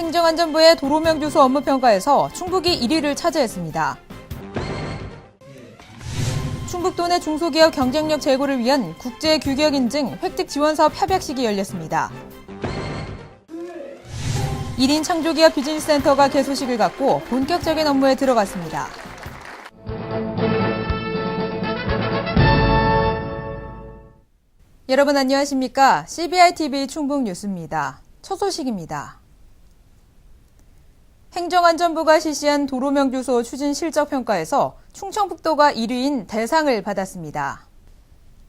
행정안전부의 도로명주소 업무평가에서 충북이 1위를 차지했습니다. 충북도 내 중소기업 경쟁력 제고를 위한 국제규격 인증 획득 지원사업 협약식이 열렸습니다. 1인 창조기업 비즈니스센터가 개소식을 갖고 본격적인 업무에 들어갔습니다. 여러분 안녕하십니까? CBI-TV 충북 뉴스입니다. 첫 소식입니다. 행정안전부가 실시한 도로명주소 추진 실적평가에서 충청북도가 1위인 대상을 받았습니다.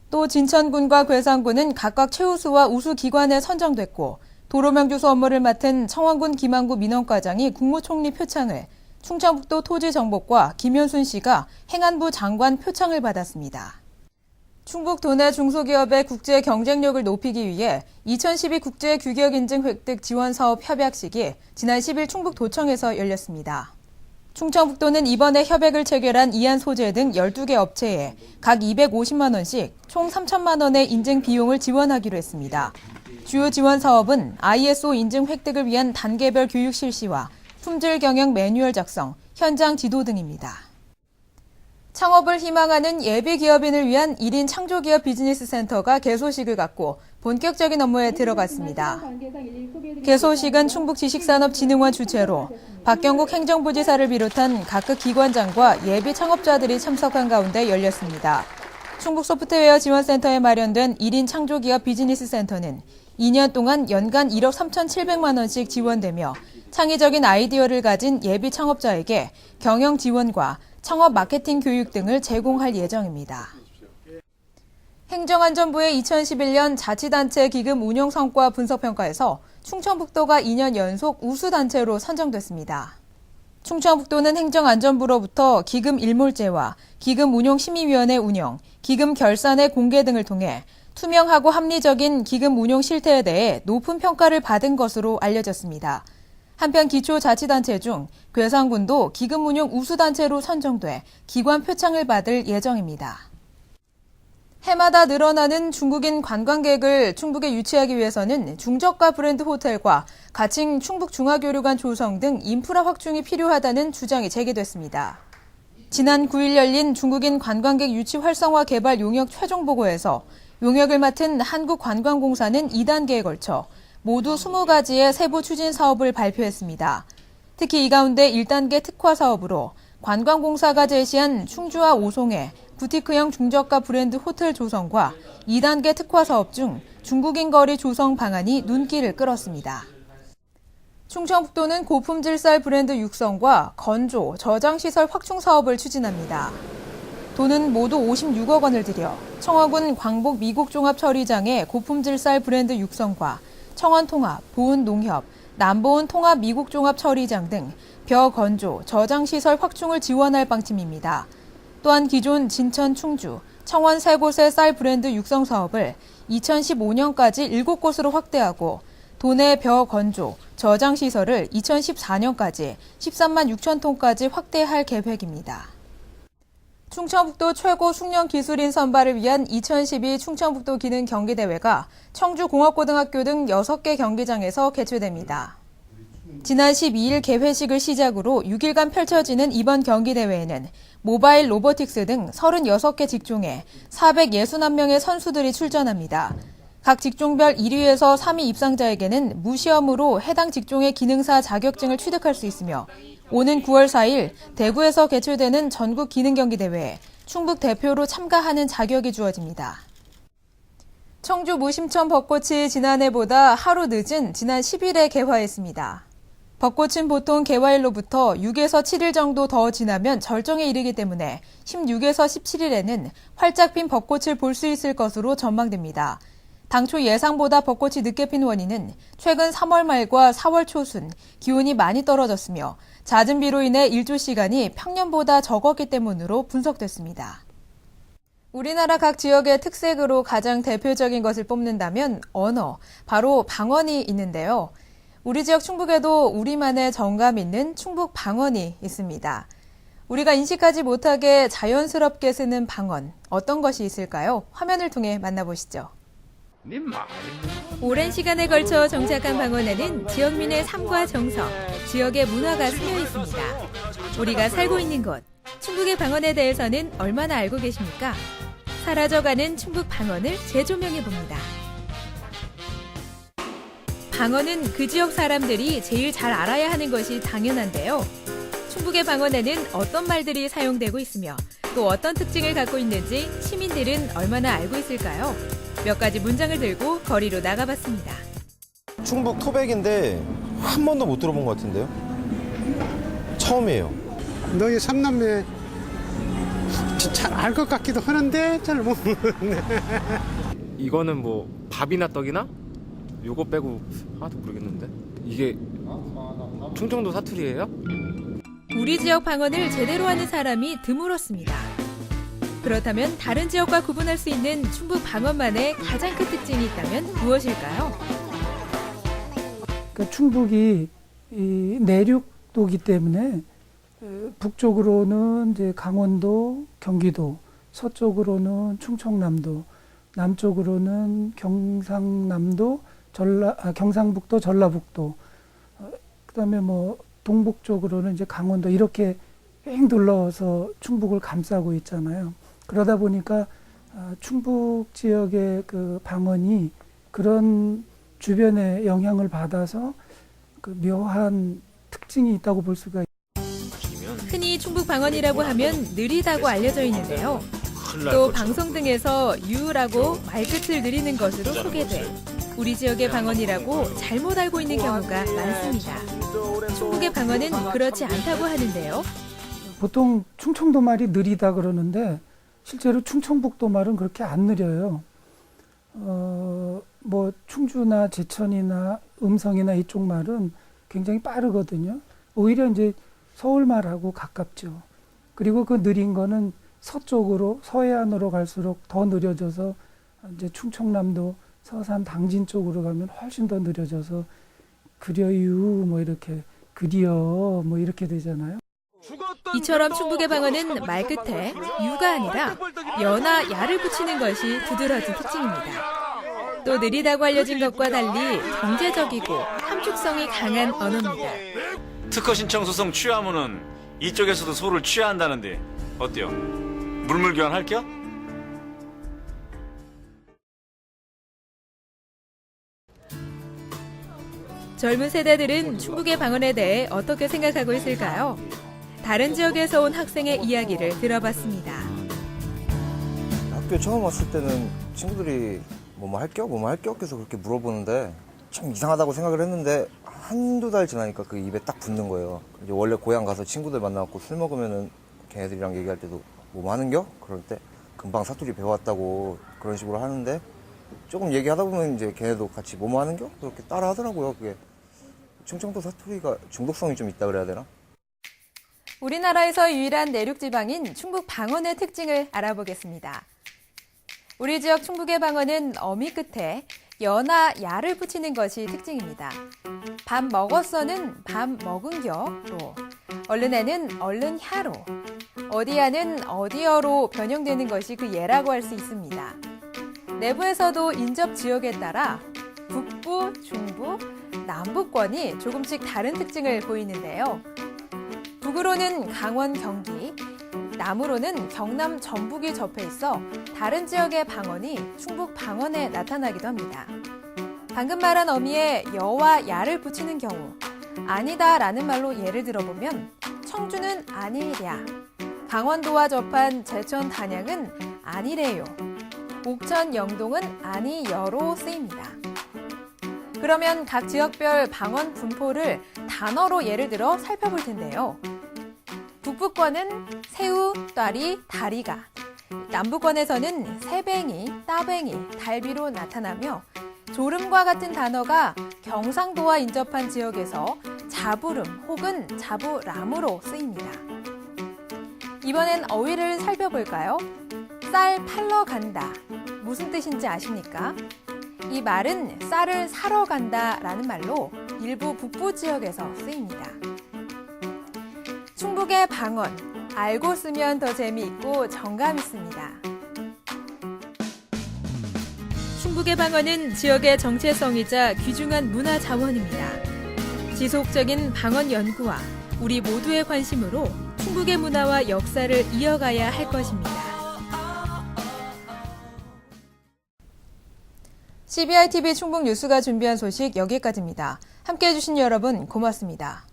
또 진천군과 괴산군은 각각 최우수와 우수기관에 선정됐고 도로명주소 업무를 맡은 청원군 김항구 민원과장이 국무총리 표창을, 충청북도 토지정복과 김현순 씨가 행안부 장관 표창을 받았습니다. 충북 도내 중소기업의 국제 경쟁력을 높이기 위해 2012 국제규격인증 획득 지원사업 협약식이 지난 10일 충북도청에서 열렸습니다. 충청북도는 이번에 협약을 체결한 이안 소재 등 12개 업체에 각 250만 원씩 총 3천만 원의 인증 비용을 지원하기로 했습니다. 주요 지원 사업은 ISO 인증 획득을 위한 단계별 교육 실시와 품질 경영 매뉴얼 작성, 현장 지도 등입니다. 창업을 희망하는 예비 기업인을 위한 1인 창조기업 비즈니스 센터가 개소식을 갖고 본격적인 업무에 들어갔습니다. 개소식은 충북지식산업진흥원 주최로 박경국 행정부지사를 비롯한 각급 기관장과 예비 창업자들이 참석한 가운데 열렸습니다. 충북소프트웨어 지원센터에 마련된 1인 창조기업 비즈니스 센터는 2년 동안 연간 1억 3,700만 원씩 지원되며 창의적인 아이디어를 가진 예비 창업자에게 경영 지원과 창업 마케팅 교육 등을 제공할 예정입니다. 행정안전부의 2011년 자치단체 기금 운용 성과 분석평가에서 충청북도가 2년 연속 우수단체로 선정됐습니다. 충청북도는 행정안전부로부터 기금 일몰제와 기금 운용심의위원회 운영, 기금 결산의 공개 등을 통해 투명하고 합리적인 기금 운용 실태에 대해 높은 평가를 받은 것으로 알려졌습니다. 한편 기초자치단체 중 괴산군도 기금 운용 우수단체로 선정돼 기관 표창을 받을 예정입니다. 해마다 늘어나는 중국인 관광객을 충북에 유치하기 위해서는 중저가 브랜드 호텔과 가칭 충북중화교류관 조성 등 인프라 확충이 필요하다는 주장이 제기됐습니다. 지난 9일 열린 중국인 관광객 유치 활성화 개발 용역 최종 보고에서 용역을 맡은 한국관광공사는 2단계에 걸쳐 모두 20가지의 세부 추진 사업을 발표했습니다. 특히 이 가운데 1단계 특화 사업으로 관광공사가 제시한 충주와 오송의 부티크형 중저가 브랜드 호텔 조성과 2단계 특화 사업 중 중국인 거리 조성 방안이 눈길을 끌었습니다. 충청북도는 고품질 쌀 브랜드 육성과 건조, 저장시설 확충 사업을 추진합니다. 도는 모두 56억 원을 들여 청원군 광복 미국종합처리장의 고품질 쌀 브랜드 육성과 청원통합, 보은농협, 남보은 통합 미국종합처리장 등 벼 건조, 저장시설 확충을 지원할 방침입니다. 또한 기존 진천, 충주, 청원 3곳의 쌀 브랜드 육성 사업을 2015년까지 7곳으로 확대하고 도내 벼 건조, 저장시설을 2014년까지 13만 6천 톤까지 확대할 계획입니다. 충청북도 최고 숙련기술인 선발을 위한 2012 충청북도 기능 경기대회가 청주공업고등학교 등 6개 경기장에서 개최됩니다. 지난 12일 개회식을 시작으로 6일간 펼쳐지는 이번 경기대회에는 모바일 로보틱스 등 36개 직종에 461명의 선수들이 출전합니다. 각 직종별 1위에서 3위 입상자에게는 무시험으로 해당 직종의 기능사 자격증을 취득할 수 있으며 오는 9월 4일 대구에서 개최되는 전국 기능경기대회에 충북 대표로 참가하는 자격이 주어집니다. 청주 무심천 벚꽃이 지난해보다 하루 늦은 지난 10일에 개화했습니다. 벚꽃은 보통 개화일로부터 6에서 7일 정도 더 지나면 절정에 이르기 때문에 16에서 17일에는 활짝 핀 벚꽃을 볼 수 있을 것으로 전망됩니다. 당초 예상보다 벚꽃이 늦게 핀 원인은 최근 3월 말과 4월 초순 기온이 많이 떨어졌으며 잦은 비로 인해 일조 시간이 평년보다 적었기 때문으로 분석됐습니다. 우리나라 각 지역의 특색으로 가장 대표적인 것을 뽑는다면 언어, 바로 방언이 있는데요. 우리 지역 충북에도 우리만의 정감 있는 충북 방언이 있습니다. 우리가 인식하지 못하게 자연스럽게 쓰는 방언, 어떤 것이 있을까요? 화면을 통해 만나보시죠. 오랜 시간에 걸쳐 정착한 방언에는 지역민의 삶과 정서, 지역의 문화가 스며 있습니다. 우리가 살고 있는 곳, 충북의 방언에 대해서는 얼마나 알고 계십니까? 사라져가는 충북 방언을 재조명해봅니다. 방언은 그 지역 사람들이 제일 잘 알아야 하는 것이 당연한데요. 충북의 방언에는 어떤 말들이 사용되고 있으며 또 어떤 특징을 갖고 있는지 시민들은 얼마나 알고 있을까요? 몇 가지 문장을 들고 거리로 나가봤습니다. 충북 토백인데 한 번도 못 들어본 것 같은데요? 처음이에요. 너희 삼남매 잘 알 것 같기도 하는데 잘 모르겠네. 이거는 뭐 밥이나 떡이나? 요거 빼고 하나도 모르겠는데? 이게 충청도 사투리예요? 우리 지역 방언을 제대로 하는 사람이 드물었습니다. 그렇다면 다른 지역과 구분할 수 있는 충북 방언만의 가장 큰 특징이 있다면 무엇일까요? 그러니까 충북이 이 내륙도기 때문에 북쪽으로는 이제 강원도, 경기도, 서쪽으로는 충청남도, 남쪽으로는 경상남도, 경상북도, 전라북도, 그다음에 뭐 동북쪽으로는 이제 강원도 이렇게 뺑 둘러서 충북을 감싸고 있잖아요. 그러다 보니까 충북 지역의 그 방언이 그런 주변의 영향을 받아서 그 묘한 특징이 있다고 볼 수가 있습니다. 흔히 충북 방언이라고 하면 느리다고 알려져 있는데요. 또 방송 등에서 유라고 말끝을 느리는 것으로 소개돼 우리 지역의 방언이라고 잘못 알고 있는 경우가 많습니다. 충북의 방언은 그렇지 않다고 하는데요. 보통 충청도 말이 느리다 그러는데 실제로 충청북도 말은 그렇게 안 느려요. 뭐 충주나 제천이나 음성이나 이쪽 말은 굉장히 빠르거든요. 오히려 이제 서울 말하고 가깝죠. 그리고 그 느린 거는 서쪽으로 서해안으로 갈수록 더 느려져서 이제 충청남도 서산 당진 쪽으로 가면 훨씬 더 느려져서 그려유 뭐 이렇게 그리어 뭐 이렇게 되잖아요. 이처럼 충북의 방언은 말 끝에 유가 아니라 여나 야를 붙이는 것이 두드러진 특징입니다. 또 느리다고 알려진 것과 달리 경제적이고 함축성이 강한 언어입니다. 특허 신청 소송 취하면은 이쪽에서도 소를 취해야 한다는데 어때요? 물물 교환할게요? 젊은 세대들은 충북의 방언에 대해 어떻게 생각하고 있을까요? 다른 지역에서 온 학생의 이야기를 들어봤습니다. 학교 처음 왔을 때는 친구들이 뭐뭐 할겨? 뭐뭐 할겨? 해서 그렇게 물어보는데 참 이상하다고 생각을 했는데 한두 달 지나니까 그 입에 딱 붙는 거예요. 이제 원래 고향 가서 친구들 만나고 술 먹으면은 걔네들이랑 얘기할 때도 뭐 하는겨? 그럴 때 금방 사투리 배워왔다고 그런 식으로 하는데 조금 얘기하다 보면 이제 걔네도 같이 뭐뭐 하는겨? 그렇게 따라 하더라고요. 그게 충청도 사투리가 중독성이 좀 있다 그래야 되나? 우리나라에서 유일한 내륙지방인 충북 방언의 특징을 알아보겠습니다. 우리 지역 충북의 방언은 어미 끝에 여나 야를 붙이는 것이 특징입니다. 밥 먹었어는 밥 먹은겨로, 얼른에는 얼른야로, 어디야는 어디여로 변형되는 것이 그 예라고 할 수 있습니다. 내부에서도 인접 지역에 따라 북부, 중부, 남부권이 조금씩 다른 특징을 보이는데요. 북으로는 강원, 경기, 남으로는 경남, 전북이 접해 있어 다른 지역의 방언이 충북 방언에 나타나기도 합니다. 방금 말한 어미에 여와 야를 붙이는 경우 아니다라는 말로 예를 들어보면 청주는 아니랴, 강원도와 접한 제천, 단양은 아니래요, 옥천, 영동은 아니여로 쓰입니다. 그러면 각 지역별 방언 분포를 단어로 예를 들어 살펴볼 텐데요. 북부권은 새우, 따리, 다리가, 남부권에서는 새뱅이, 따뱅이, 달비로 나타나며 조름과 같은 단어가 경상도와 인접한 지역에서 자부름 혹은 자부람으로 쓰입니다. 이번엔 어휘를 살펴볼까요? 쌀 팔러 간다. 무슨 뜻인지 아십니까? 이 말은 쌀을 사러 간다라는 말로 일부 북부 지역에서 쓰입니다. 충북의 방언, 알고 쓰면 더 재미있고 정감 있습니다. 충북의 방언은 지역의 정체성이자 귀중한 문화 자원입니다. 지속적인 방언 연구와 우리 모두의 관심으로 충북의 문화와 역사를 이어가야 할 것입니다. CBI TV 충북 뉴스가 준비한 소식 여기까지입니다. 함께해 주신 여러분 고맙습니다.